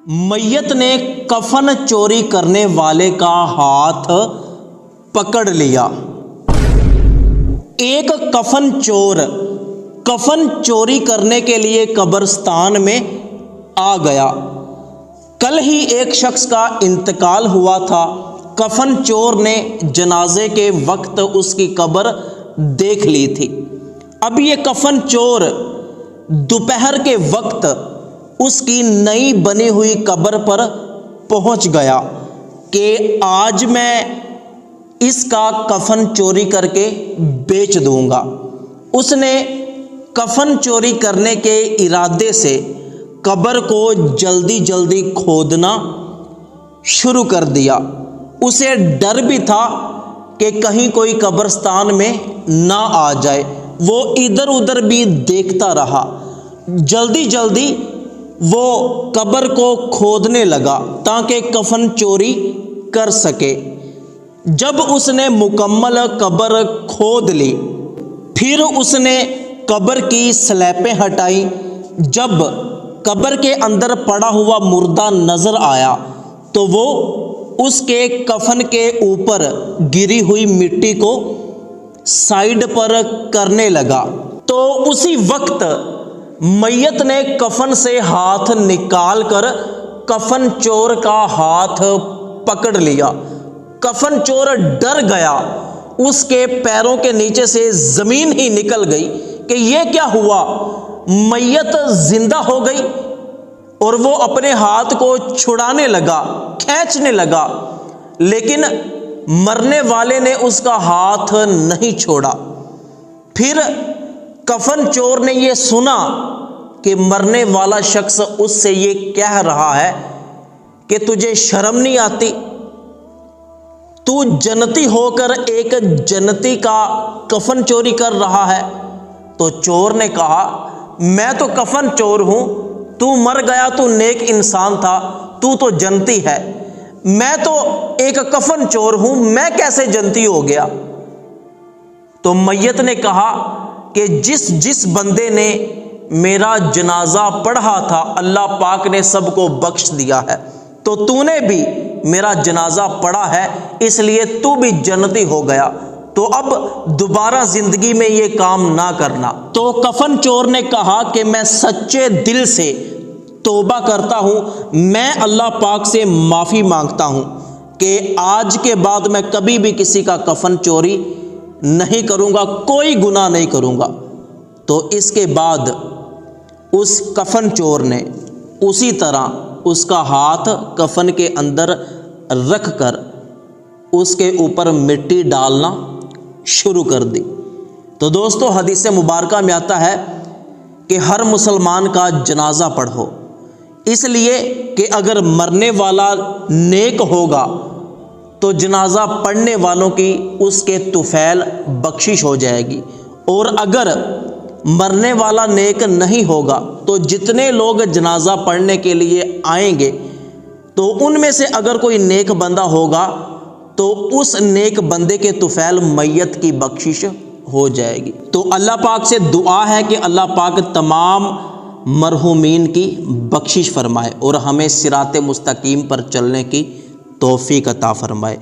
میت نے کفن چوری کرنے والے کا ہاتھ پکڑ لیا۔ ایک کفن چور کفن چوری کرنے کے لیے قبرستان میں آ گیا۔ کل ہی ایک شخص کا انتقال ہوا تھا۔ کفن چور نے جنازے کے وقت اس کی قبر دیکھ لی تھی۔ اب یہ کفن چور دوپہر کے وقت اس کی نئی بنی ہوئی قبر پر پہنچ گیا کہ آج میں اس کا کفن چوری کر کے بیچ دوں گا۔ اس نے کفن چوری کرنے کے ارادے سے قبر کو جلدی جلدی کھودنا شروع کر دیا۔ اسے ڈر بھی تھا کہ کہیں کوئی قبرستان میں نہ آ جائے۔ وہ ادھر ادھر بھی دیکھتا رہا۔ جلدی جلدی وہ قبر کو کھودنے لگا تاکہ کفن چوری کر سکے۔ جب اس نے مکمل قبر کھود لی، پھر اس نے قبر کی سلیبیں ہٹائیں۔ جب قبر کے اندر پڑا ہوا مردہ نظر آیا تو وہ اس کے کفن کے اوپر گری ہوئی مٹی کو سائیڈ پر کرنے لگا تو اسی وقت میت نے کفن سے ہاتھ نکال کر کفن چور کا ہاتھ پکڑ لیا۔ کفن چور ڈر گیا، اس کے پیروں کے نیچے سے زمین ہی نکل گئی کہ یہ کیا ہوا، میت زندہ ہو گئی۔ اور وہ اپنے ہاتھ کو چھڑانے لگا، کھینچنے لگا، لیکن مرنے والے نے اس کا ہاتھ نہیں چھوڑا۔ پھر کفن چور نے یہ سنا کہ مرنے والا شخص اس سے یہ کہہ رہا ہے کہ تجھے شرم نہیں آتی، تو جنتی ہو کر ایک جنتی کا کفن چوری کر رہا ہے۔ تو چور نے کہا میں تو کفن چور ہوں، تو مر گیا تو نیک انسان تھا، تو جنتی ہے، میں تو ایک کفن چور ہوں، میں کیسے جنتی ہو گیا؟ تو میت نے کہا کہ جس بندے نے میرا جنازہ پڑھا تھا اللہ پاک نے سب کو بخش دیا ہے، تو نے بھی میرا جنازہ پڑھا ہے، اس لیے تو بھی جنتی ہو گیا، تو اب دوبارہ زندگی میں یہ کام نہ کرنا۔ تو کفن چور نے کہا کہ میں سچے دل سے توبہ کرتا ہوں، میں اللہ پاک سے معافی مانگتا ہوں کہ آج کے بعد میں کبھی بھی کسی کا کفن چوری نہیں کروں گا، کوئی گناہ نہیں کروں گا۔ تو اس کے بعد اس کفن چور نے اسی طرح اس کا ہاتھ کفن کے اندر رکھ کر اس کے اوپر مٹی ڈالنا شروع کر دی۔ تو دوستو حدیث مبارکہ میں آتا ہے کہ ہر مسلمان کا جنازہ پڑھو، اس لیے کہ اگر مرنے والا نیک ہوگا تو جنازہ پڑھنے والوں کی اس کے طفیل بخشش ہو جائے گی، اور اگر مرنے والا نیک نہیں ہوگا تو جتنے لوگ جنازہ پڑھنے کے لیے آئیں گے تو ان میں سے اگر کوئی نیک بندہ ہوگا تو اس نیک بندے کے طفیل میت کی بخشش ہو جائے گی۔ تو اللہ پاک سے دعا ہے کہ اللہ پاک تمام مرحومین کی بخشش فرمائے اور ہمیں صراط مستقیم پر چلنے کی توفیق عطا فرمائے۔